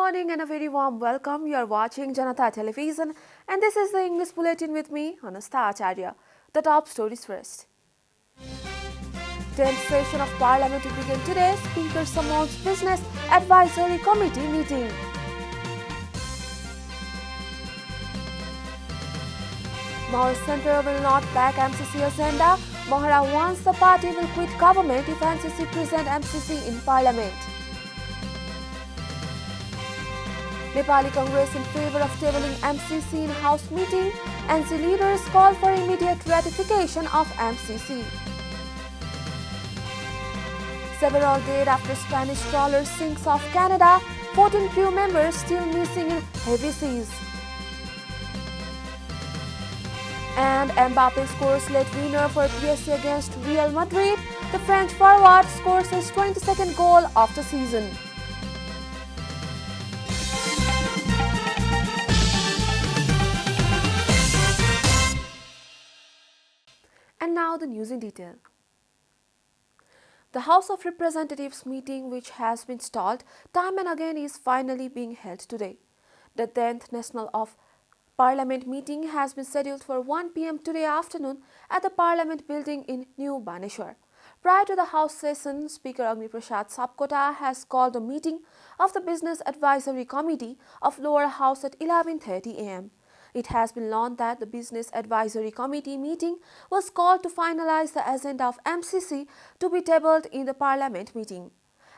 morning and a very warm welcome. You are watching JanataTelevision and this is the English Bulletin with me, Anastha Acharya. The top stories first. 10th session of Parliament to begin today. Speaker summons Business Advisory Committee meeting. Maoist Centre will not back MCC agenda. Mahara wants the party will quit government if NCC present MCC in Parliament. Nepali Congress in favor of tabling MCC in House meeting. NC leaders call for immediate ratification of MCC. Several dead after Spanish trawler sinks off Canada. 14 crew members still missing in heavy seas. And Mbappe scores late winner for PSG against Real Madrid. The French forward scores his 22nd goal of the season. And now the news in detail. The House of Representatives meeting, which has been stalled time and again, is finally being held today. The 10th National of Parliament meeting has been scheduled for 1 p.m. today afternoon at the Parliament building in New Baneshwar. Prior to the House session, Speaker Agni Prasad Sapkota has called a meeting of the Business Advisory Committee of Lower House at 11:30 a.m. It has been learned that the Business Advisory Committee meeting was called to finalize the agenda of MCC to be tabled in the Parliament meeting.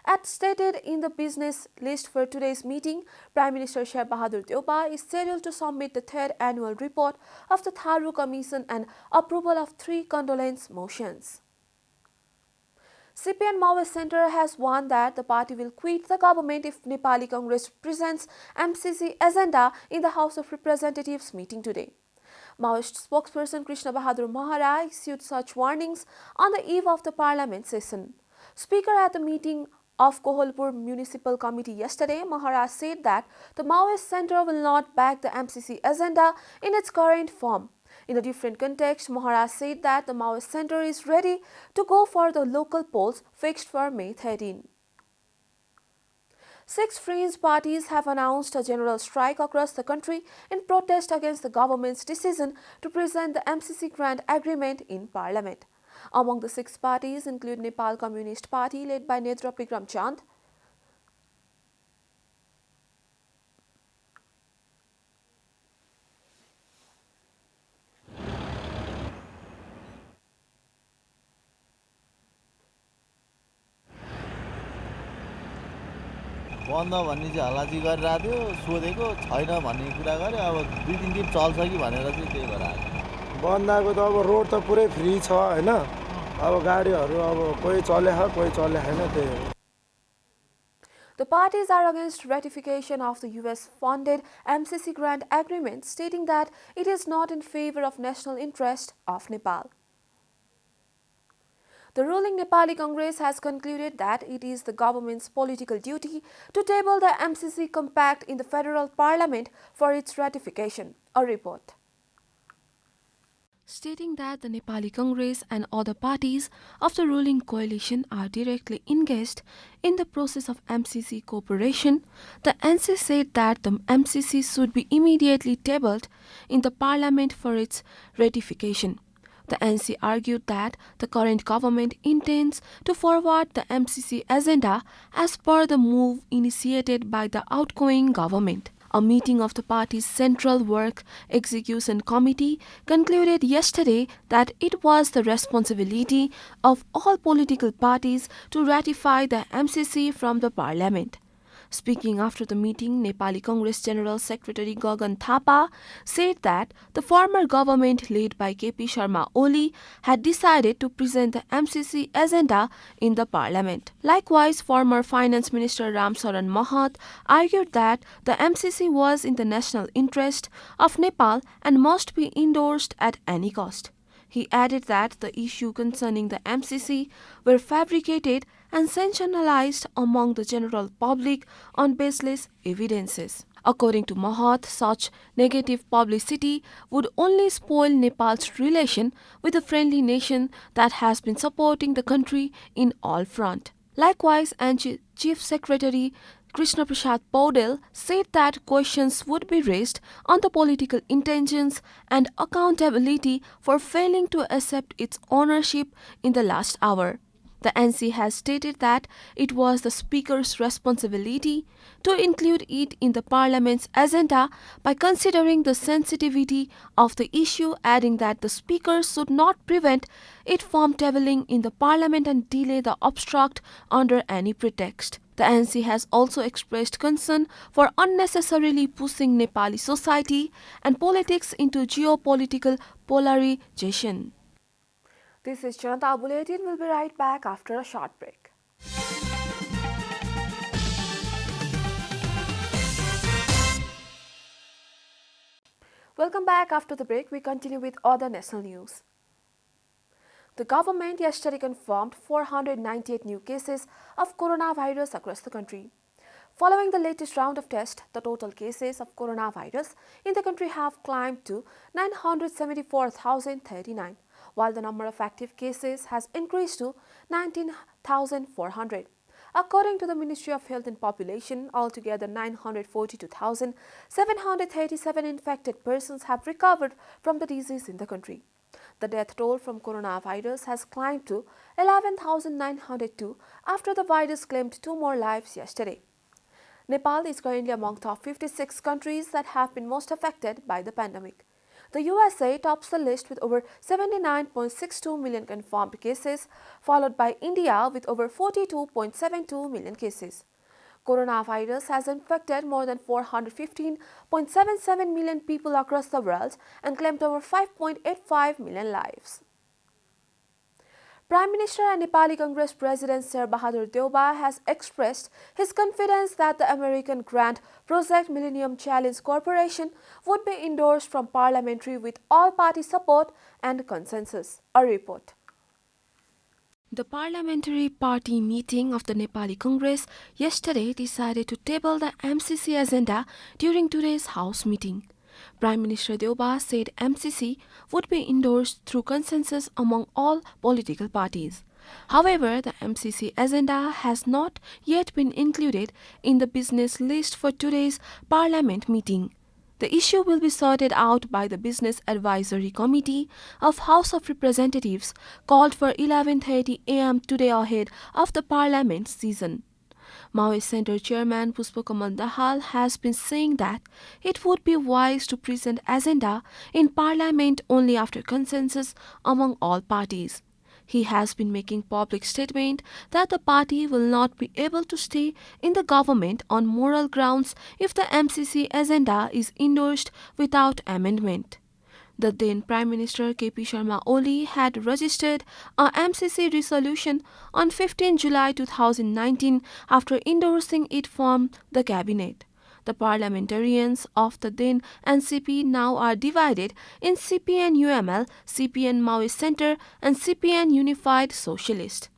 As stated in the business list for today's meeting, Prime Minister Sher Bahadur Deuba is scheduled to submit the third annual report of the Tharu Commission and approval of 3 condolence motions. CPN Maoist Centre has warned that the party will quit the government if Nepali Congress presents MCC agenda in the House of Representatives meeting today. Maoist spokesperson Krishna Bahadur Mahara issued such warnings on the eve of the Parliament session. Speaker at the meeting of Kohalpur Municipal Committee yesterday, Mahara said that the Maoist Centre will not back the MCC agenda in its current form. In a different context, Mahara said that the Maoist Centre is ready to go for the local polls fixed for May 13. 6 fringe parties have announced a general strike across the country in protest against the government's decision to present the MCC grant agreement in Parliament. Among the 6 parties include Nepal Communist Party led by Nedra Pikram Chand, बन्द भन्ने चाहिँ हल्लाची गरिरहेको थियो सोधेको छैन भन्ने कुरा गरे अब 2-3 दिन चल्छ कि भनेर चाहिँ त्यही भएर आएको बन्दाको त अब रोड त पुरै फ्री छ हैन अब गाडीहरु अब कोही चलेछ कोही चले छैन त्यही हो. The parties are against ratification of the US-funded MCC grant agreement, stating that it is not in favor of national interest of Nepal. The ruling Nepali Congress has concluded that it is the government's political duty to table the MCC compact in the federal parliament for its ratification. A report stating that the Nepali Congress and other parties of the ruling coalition are directly engaged in the process of MCC cooperation, the NC said that the MCC should be immediately tabled in the parliament for its ratification. The NC argued that the current government intends to forward the MCC agenda as per the move initiated by the outgoing government. A meeting of the party's Central Work Execution Committee concluded yesterday that it was the responsibility of all political parties to ratify the MCC from the parliament. Speaking after the meeting, Nepali Congress General Secretary Gagan Thapa said that the former government led by KP Sharma Oli had decided to present the MCC agenda in the parliament. Likewise, former Finance Minister Ram Saran Mahat argued that the MCC was in the national interest of Nepal and must be endorsed at any cost. He added that the issue concerning the MCC were fabricated and sensationalized among the general public on baseless evidences. According to Mahat, such negative publicity would only spoil Nepal's relation with a friendly nation that has been supporting the country in all fronts. Likewise, and Chief Secretary Krishna Prasad Paudel said that questions would be raised on the political intentions and accountability for failing to accept its ownership in the last hour. The NC has stated that it was the Speaker's responsibility to include it in the Parliament's agenda by considering the sensitivity of the issue, adding that the Speaker should not prevent it from tabling in the Parliament and delay the obstruct under any pretext. The NC has also expressed concern for unnecessarily pushing Nepali society and politics into geopolitical polarization. This is Janata Bulletin. We'll be right back after a short break. Welcome back after the break. We continue with other national news. The government yesterday confirmed 498 new cases of coronavirus across the country. Following the latest round of tests, the total cases of coronavirus in the country have climbed to 974,039, while the number of active cases has increased to 19,400. According to the Ministry of Health and Population, altogether 942,737 infected persons have recovered from the disease in the country. The death toll from coronavirus has climbed to 11,902 after the virus claimed 2 more lives yesterday. Nepal is currently among top 56 countries that have been most affected by the pandemic. The USA tops the list with over 79.62 million confirmed cases, followed by India with over 42.72 million cases. Coronavirus has infected more than 415.77 million people across the world and claimed over 5.85 million lives. Prime Minister and Nepali Congress President Sher Bahadur Deuba has expressed his confidence that the American grant project Millennium Challenge Corporation would be endorsed from parliamentary with all-party support and consensus. A report. The parliamentary party meeting of the Nepali Congress yesterday decided to table the MCC agenda during today's House meeting. Prime Minister Deuba said MCC would be endorsed through consensus among all political parties. However, the MCC agenda has not yet been included in the business list for today's Parliament meeting. The issue will be sorted out by the Business Advisory Committee of House of Representatives called for 11:30 am today ahead of the Parliament season. Maoist Center Chairman Pushpakamal Dahal has been saying that it would be wise to present agenda in Parliament only after consensus among all parties. He has been making public statement that the party will not be able to stay in the government on moral grounds if the MCC agenda is endorsed without amendment. The then Prime Minister KP Sharma Oli had registered a MCC resolution on 15 July 2019 after endorsing it from the cabinet. The parliamentarians of the then NCP now are divided in CPN UML, CPN Maoist Centre and CPN Unified Socialist.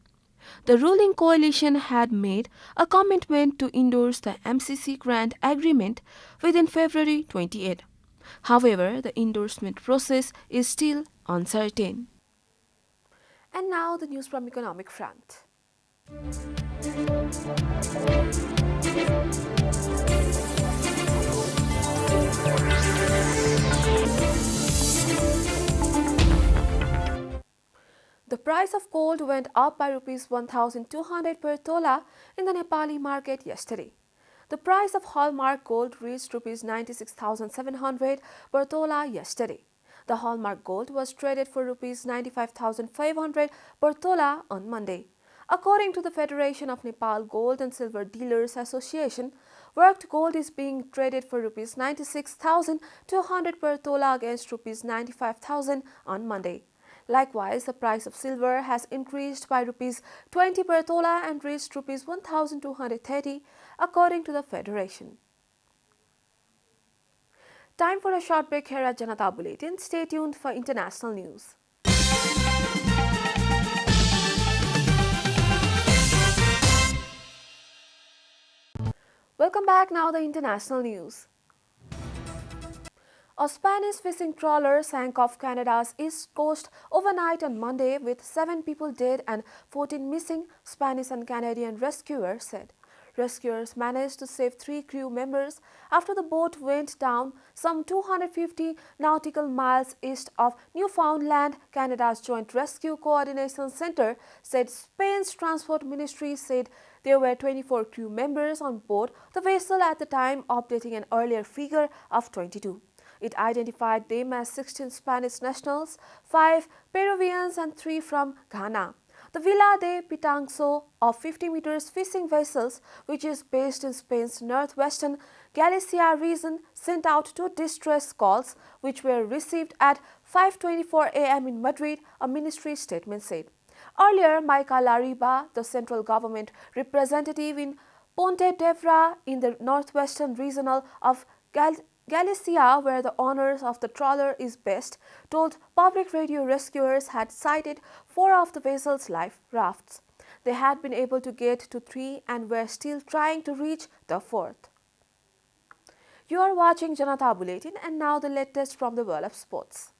The ruling coalition had made a commitment to endorse the MCC grant agreement within February 28. However, the endorsement process is still uncertain. And now the news from economic front. The price of gold went up by Rs 1,200 per tola in the Nepali market yesterday. The price of hallmark gold reached Rs 96,700 per tola yesterday. The hallmark gold was traded for Rs 95,500 per tola on Monday. According to the Federation of Nepal Gold and Silver Dealers Association, worked gold is being traded for Rs 96,200 per tola against Rs 95,000 on Monday. Likewise, the price of silver has increased by Rs 20 per tola and reached Rs 1,230 according to the Federation. Time for a short break here at Janata Bulletin. Stay tuned for international news. Welcome back. Now the international news. A Spanish fishing trawler sank off Canada's east coast overnight on Monday with 7 people dead and 14 missing, Spanish and Canadian rescuers said. Rescuers managed to save 3 crew members after the boat went down some 250 nautical miles east of Newfoundland. Canada's Joint Rescue Coordination Centre said Spain's Transport Ministry said there were 24 crew members on board the vessel at the time, updating an earlier figure of 22. It identified them as 16 Spanish nationals, 5 Peruvians and 3 from Ghana. The Villa de Pitanxo of 50 meters fishing vessels, which is based in Spain's northwestern Galicia region, sent out 2 distress calls, which were received at 5:24 a.m. in Madrid, a ministry statement said. Earlier, Michael Lariba, the central government representative in Pontevedra in the northwestern region of Galicia, where the owners of the trawler is based, told public radio rescuers had sighted 4 of the vessel's life rafts. They had been able to get to 3 and were still trying to reach the 4th. You are watching Janata Bulletin, and now the latest from the world of sports.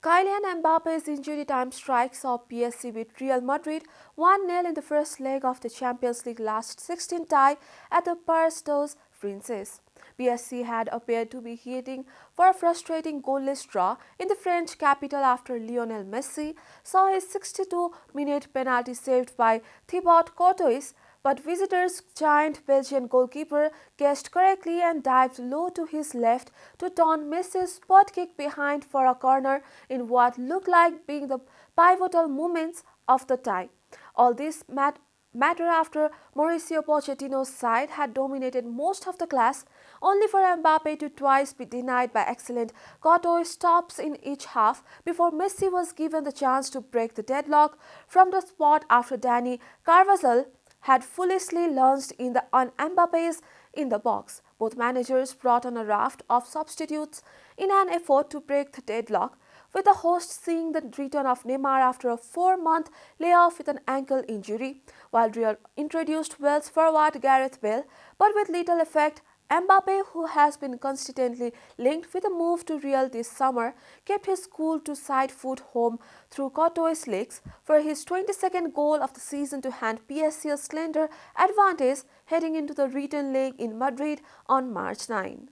Kylian Mbappe's injury time strike saw PSG beat Real Madrid 1-0 in the first leg of the Champions League last 16 tie at the Parc des Princes. PSG had appeared to be heading for a frustrating goalless draw in the French capital after Lionel Messi saw his 62-minute penalty saved by Thibaut Courtois, but visitors' giant Belgian goalkeeper guessed correctly and dived low to his left to turn Messi's spot kick behind for a corner in what looked like being the pivotal moments of the tie. All this matter after Mauricio Pochettino's side had dominated most of the class, only for Mbappe to twice be denied by excellent Courtois stops in each half before Messi was given the chance to break the deadlock from the spot after Dani Carvajal had foolishly launched on Mbappe's in the box. Both managers brought on a raft of substitutes in an effort to break the deadlock, with the host seeing the return of Neymar after a 4-month layoff with an ankle injury, while Real introduced Wales forward Gareth Bale, but with little effect. Mbappe, who has been consistently linked with a move to Real this summer, kept his cool to side foot home through Courtois' legs for his 22nd goal of the season to hand PSG a slender advantage heading into the return leg in Madrid on March 9.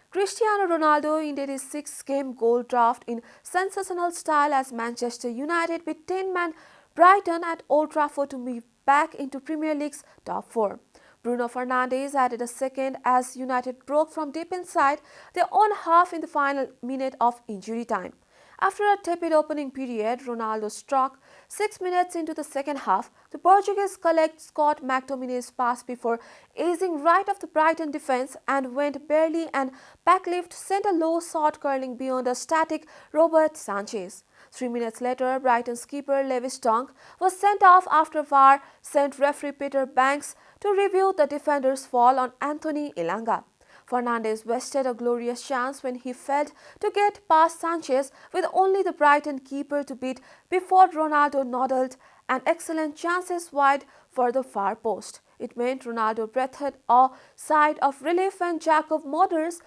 Cristiano Ronaldo ended his 6-game goal drought in sensational style as Manchester United beat 10-man Brighton at Old Trafford to move back into Premier League's top 4. Bruno Fernandes added a second as United broke from deep inside their own half in the final minute of injury time. After a tepid opening period, Ronaldo struck 6 minutes into the second half. The Portuguese collect Scott McTominay's pass before easing right of the Brighton defence and went barely and backlift sent a low shot curling beyond a static Robert Sanchez. 3 minutes later, Brighton's keeper Lewis Dunk was sent off after VAR sent referee Peter Banks to review the defender's fall on Anthony Elanga. Fernandes wasted a glorious chance when he failed to get past Sanchez with only the Brighton keeper to beat before Ronaldo noddled an excellent chances wide for the far post. It meant Ronaldo breathed a sigh of relief when Jacob Moder's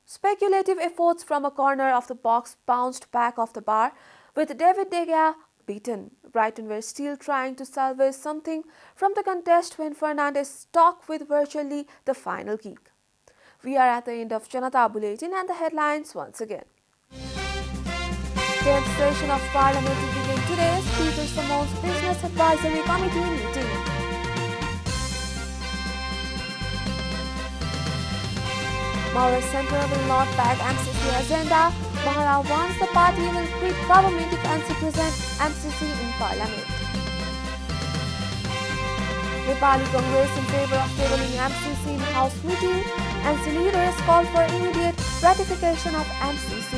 speculative efforts from a corner of the box bounced back off the bar with David De Gea beaten. Brighton were still trying to salvage something from the contest when Fernandes stuck with virtually the final kick. We are at the end of Janata Bulletin and the headlines once again. 10th session of Parliament to begin today. Speaker Simone's Business Advisory Committee meeting. Maurus Centre will not back MCC agenda. Mahara wants the party will quit government if NC present MCC in Parliament. Nepali Congress in favor of tabling MCC in House meeting. NC leaders call for immediate ratification of MCC.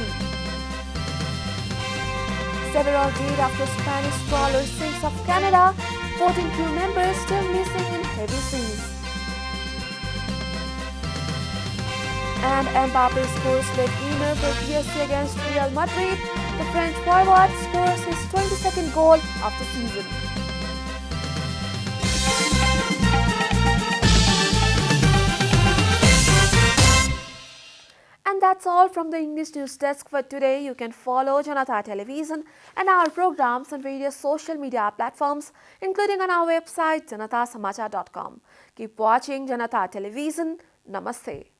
Several dead after Spanish trawler sinks off Canada. 14 crew members still missing in heavy seas. And Mbappe scores late winner for PSG against Real Madrid. The French forward scores his 22nd goal of the season. And that's that's all from the English News Desk for today. You can follow Janata Television and our programs on various social media platforms, including on our website janatasamachar.com. Keep watching Janata Television. Namaste.